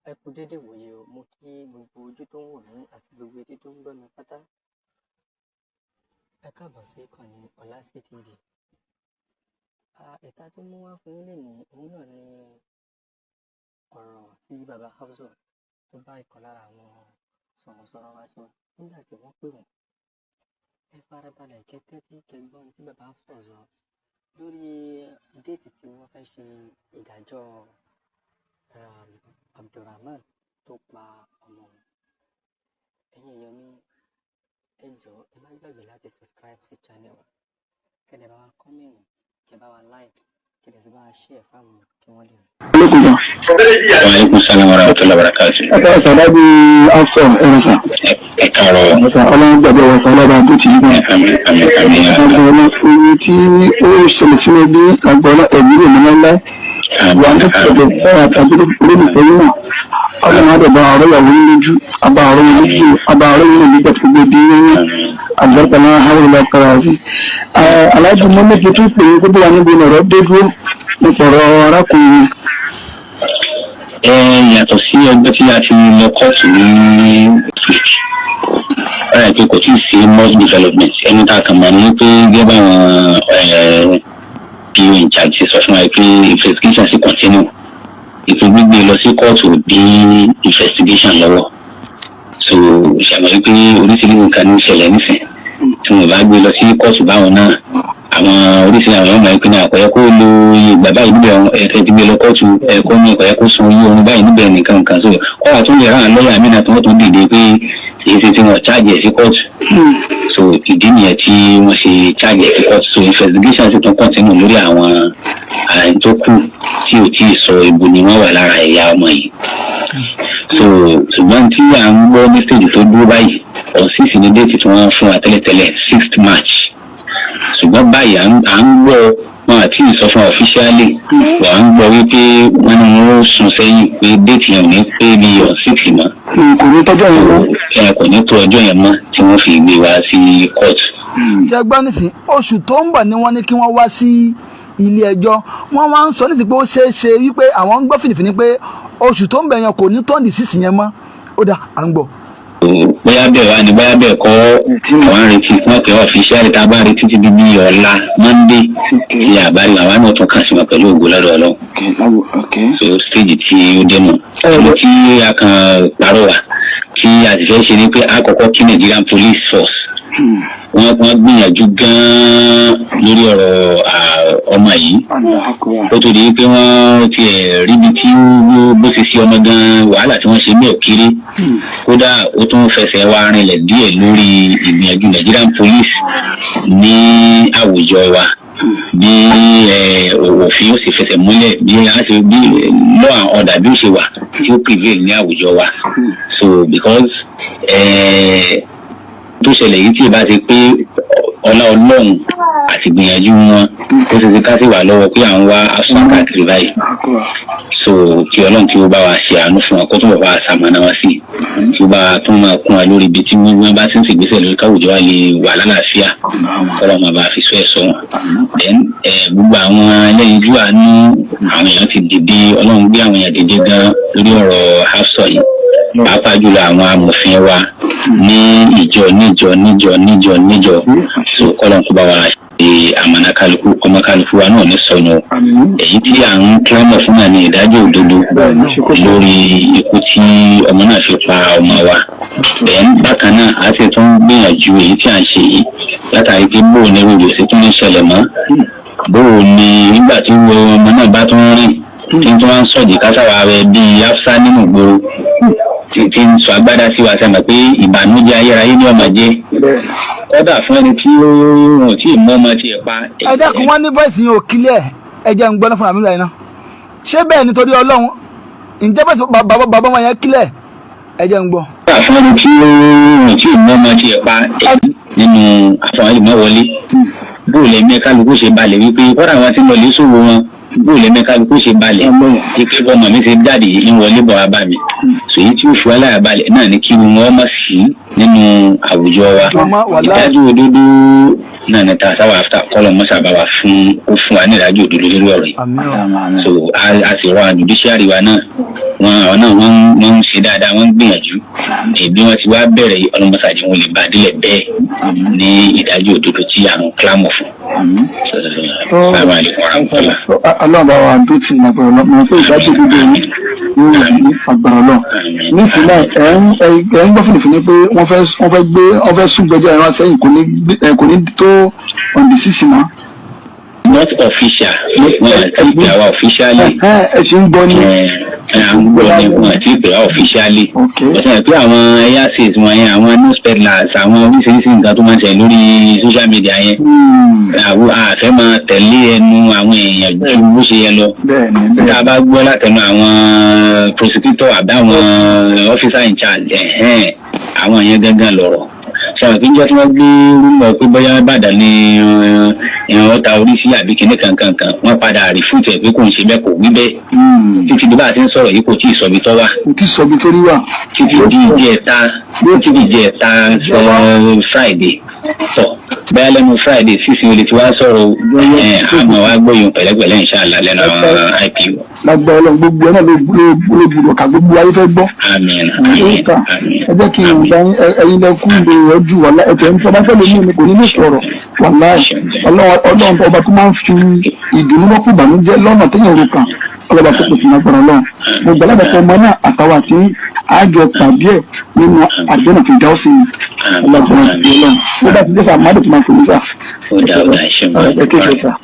Ẹ kú dédé wòye o, mo kí gbogbo ojú tó ń wò mí àti gbogbo etí tó ń gbọ́ mi pátá. Ẹ káàbọ̀ sí ìkànnì Ọlásì TV. Ìta tó mú wá fún yín lénìí, òun náà ni ọ̀rọ̀ tí bàbá Hafsat tó bá ìkan lára àwọn sọ̀rọ̀sọ̀rọ̀ wa sọ nígbà tí wọ́n pè wọ́n. Ẹ farabalẹ̀ kẹ́tẹ́tí kẹgbọ́n tí bàbá Hafsat sọ lórí déètì tí wọ́n fẹ́ ṣe ìdájọ́ Abdulrahman tó pa ọmọ wọn. Ẹ̀yin èèyàn mi, ẹ jọ̀ọ́ ẹ má gbàgbé láti subscribe sí channel wa, kẹ́dẹ̀ bá wa comment, kẹ́ bá wa like, kẹ́dẹ̀ tó bá wa share fáwọn kí wọ́n lè rí. Waalaikum salam warahmatullahi wabarakatuh. Salabi Afson Erisa. Karo. Ọlọ́run gbàgbé wọn fún ọlọ́ba tó ti gbà. Àmín. Agbọ̀nà oyin tí ó ṣẹlẹ̀ sínú bí agbọ̀nà ẹ̀mí rẹ̀ mọ́ ńlá. Wà ní pẹ̀lú fún àtàbí olólùfẹ́ yìí náà. Ọlọ́run àdọ̀bà ọ̀rọ̀ ìyàwó yín lójú, àbá ọ̀rọ̀ yín lójú, àbá ọ̀rọ̀ yín nígbà tó gbé bí yín àgbẹ̀pẹ̀ náà háwọn ìlà karazi. Aláàjì mọ́ méje tó pè é gbogbo wa níbi ọ̀rọ̀ dé dúró nípa ọ̀rọ̀ arákùnrin. Yàtọ̀ sí ẹgbẹ́ tí a ti lọ kóòtù ní ọ̀rẹ́ pé kò tí ì sí much development. Ẹni tá a kàn mọ̀ ní pé gẹ́gẹ́ báwọn PO in charge ti sọ fún wa pé investigation sì continue. Ìpín gbígbé lọ sí kóòtù bí investigation lọ́wọ́. So ṣàmọ̀ wípé oríṣiríṣi nǹkan ní ìṣẹ̀lẹ̀ nísìn tí wọ́n bá gbé lọ sí kóòtù báwọn náà. Àwọn oríṣiríṣi àwọn ọmọ ìpínlẹ̀ àkọ́yẹ́ kó lo ìgbà báyìí níbẹ̀ ẹ̀ẹ́dẹ́ ti gbé lọ kóòtù ẹ̀kọ́ ní ìkọ́yẹ́ kó sun iye orin báyìí níbẹ̀ nìkan kan so kọ́ wa tún lè rán lọ́ọ̀yà mí náà tí wọ́n tún dìde pé èyí ṣe tí wọ́n cháàjì ẹ̀ sí kóòtù so ìdí nìyẹn tí wọ́n ṣe cháàjì ẹ̀ sí kóòtù so investigation sì tún kọ́ntínú lórí àwọn ààrẹ tó kù tí ò tí ì sọ ibo ni wọ́n wà lára ẹ̀yà ọmọ yìí so ṣùgbọ́n tí à ń gbọ́ ní stage tó dúró báyìí ọ̀sísì ní déètì tí wọ́n fún wa tẹ́lẹ̀tẹ́lẹ̀ 6th March ṣùgbọ́n báyìí à ń gbọ́ wọn àti ìsọfún ọ̀fíṣíálì wà á ń gbọ́ wípé wọ́n ní wọ́n sún sẹ́yìn pé déètì yẹn ò ní pé bí ọ̀sísì mọ́. Kò ní tọ́jọ́ yẹn mọ́. Kò ní tó ọjọ́ yẹn mọ́ tí wọ́n fi gbé wá sí kóòtù. Ṣé gbọ́ nísìn oṣù tó ń bọ̀ ni wọ́n ní kí wọ́n wá sí ilé ẹjọ́ wọ́n wá ń sọ nísìn pé ó ṣeé ṣe wípé àwọn ń gbọ́ fìdífìdí pé oṣù tó ń bẹ̀ yẹn kò ní tọ́ǹdì sísì yẹn mọ́ ó dà à ń gbọ́. Bóyá bẹ́ẹ̀ wá ní bóyá bẹ́ẹ̀ kọ́ àwọn arìntì wọ́n pẹ̀ ọ̀fíṣíálì tá a bá retí ti di bí ọ̀la Monday tí àbárí àwa náà tún kàn sí wọn pẹ̀lú ògo lọ́dọ̀ Ọlọ́run. So stage tí ó dé mọ̀ ọ̀rọ̀ tí a kan pàrọwà tí a ti fẹ́ ṣe ni pé àkọ́kọ́ kí Nigerian Police Force wọ́n gbìyànjú gan-an lórí ọ̀rọ̀ ọmọ yìí ó tó di pé wọ́n ti ríbi tí bó ṣe ṣe ọmọ gan-an wàhálà tí wọ́n ṣe bí òkèrè kódà ó tún fẹsẹ̀ wá rinlẹ̀ díẹ̀ lórí ìgbìyànjú Nigerian Police ní àwùjọ wa bí òfin ó sì fẹsẹ̀ múlẹ̀ bí law and order bí ó ṣe wà tí ó prevail ní àwùjọ wa so because tó ṣẹlẹ̀ yìí tí ì bá ti pé ọlá Ọlọ́run àti gbìyànjú wọn ó ṣe ti ká sí wà lọ́wọ́ pé à ń wá aṣọ káàkiri báyìí so kí Ọlọ́run tí ó bá wa ṣe àánú fún wa kó tó bá wa ṣàmọ́nà wa sí tí ó bá tún máa kún wa lórí ibi tí wọ́n bá ti ń ṣègbésẹ̀ lórí káwùjọ wa lè wà lálàáfíà kọ́lọ́ máa bá fi sọ ẹ̀ sọ wọn. then gbogbo àwọn ẹlẹ́yin ojú àánú àwọn èèyàn ti dìde Ọlọ́run gbé àwọn èèyàn dìde gan lórí ọ̀rọ̀ Hafsat yìí pàápàá jùlọ àwọn amòfin wa ní ìjọ so kọ́lọ́n kó bá wa ṣe àmàna kálukú ọmọ kálukú wa náà ní sọnù èyí tí à ń kílámọ̀ fún náà ní ìdájọ́ òdodo lórí ikú tí ọmọ náà fi pa ọmọ wa bẹ́ẹ̀ bákan náà a sì tún gbìyànjú èyí tí à ń ṣe yìí látàrí pé bóò ní rògbò sí tún ní ṣẹlẹ̀ mọ́ bóò ní nígbà tí ọmọ náà bá tún rìn tí tún wá ń sọ̀dí kásáwá rẹ̀ bíi Hafsa nínú ìgboro tí ń sọ agbádá sí wa sẹ́mọ̀ pé ìbànújẹ́ ayérayé ní ọmọ jẹ́ kọ́dà fún ẹni tí ó tí ì mọ́ ọmọ tí ẹ̀ pa. Ẹ dákun wọn ní voice yẹn ò kílẹ̀ ẹ jẹ́ ń gbọ́ náà fún àmì ìlànà ṣé bẹ́ẹ̀ nítorí Ọlọ́run ǹjẹ́ bẹ́ẹ̀ bàbá wọn yẹn kílẹ̀ ẹ jẹ́ ń gbọ́. kọ́dà fún ẹni tí ó tí ì mọ́ ọmọ tí ẹ̀ pa nínú àfọwọ́n ìmọ̀wọlé bóòlù ẹ̀mí kálukú ṣe balẹ̀ wípé kọ́dà wọn ti lọ lé sòwò wọn bóòlù ẹ̀mí kálukú ṣe balẹ̀ ike bọ́mọ mi ṣe jáde ìwọlé bọ̀ wá bá mi sèyí tí ó fi wá láyà balẹ̀ náà ní kí wọ́n mọ̀ sí nínú àwùjọ wa ìdájọ́ òdodo náà ní ta sáwà áfítà kọ́lọ̀ mọ́sàbá wa fún wa ní ìdájọ́ òdodo lórí ọ̀rọ̀ yìí so a sì rọ judiciary wa náà àwọn náà wọ́n ń ṣe dáadáa, wọ́n ń gbìyànjú bí wọ́n ti wá bẹ̀rẹ̀ ọlọ́mọsáàjì wọn lè bá délẹ̀ bẹ́ẹ̀ ní ìdájọ́ òdodo tí àwọn kílámù fún. Ọlọ́run bá wa dó tì ní agbára ọlọ́run pé ìdájọ́ òdodo yìí yóò ní agbára ọlọ́run. Nísìnyí ẹ̀ ń gbọ́ fìlìfìlì pé wọ́n fẹ́ sún gbẹ́jọ́ ẹ̀rọ sẹ́yìn kò ní tó on the 6 mọ́. Not official, wọn àti ìpè àwa officially. Ẹ ti ń gbọ́ ní. Àwọn ní wọn àti ìpè àwa officially. Ó sọ pé àwọn airsays wọn yẹn, àwọn news peddlers, àwọn oríṣiríṣi nǹkan tó máa ń ṣe lórí social media yẹn. Àwọn àfẹ́ máa tẹ̀lé ẹnu àwọn èèyàn ju bó ṣe yẹ lọ. Tá a bá gbọ́ látẹnu àwọn prosecutor àbí àwọn officer in charge, àwọn yẹn gángan lọ̀rọ̀. Sọ̀rọ̀ kí n jẹ́ kí wọ́n gbé rúmọ̀ pé bóyá Ìbàdàn ni ìrànwọ́ ta orí sí àbí kíní kankan wọ́n padà rìfúùtù ẹ̀ pé kò ń ṣe bẹ́ẹ̀ kò wí bẹ́ẹ̀. Títí bí bá a ti ń sọ̀rọ̀ yìí kò tí ì sọ̀bi tọ́ wà. Kò tí ì sọ̀bi tó rí wà. Títí di ìjẹta Friday. Bẹ́ẹ̀ lẹ́nu Friday sísìn olè tí wàá sọ̀rọ̀ àmọ́ wàá gbóyún pẹ̀lẹ́pẹ̀lẹ́ inshallah lẹ́nu àwọn IPO. Lágbára Ọlọ́run gbogbo náà ló gbúdọ̀ ká gbogbo ayé fẹ́ gbọ́. Àmín. Ẹ jẹ́ kí n bá ẹyin lẹ́kún lè rọ́jú wà ẹ̀tẹ̀ ń tọ́ba fẹ́ lómi kò ní lè sọ̀rọ̀ wàláhì. Ọlọ́run ọba tó máa ń fi ìdùnnú lọ́pọ̀ ìbànújẹ́ lọ́nà téèyàn rò kàn ọlọ́ba tó pèsè lágbára Ọlọ́run. Gbogbo alábàtà ọmọ náà àtàwọn àti àjọ pàdé ẹ̀ nínú àdéhùn fi dá sí i ọlọ́gbọ̀n Ọlọ́run. Ó bá ti dé sáà má dé tó máa pè ní sáà. Ó dá, ẹ kéèké sáà.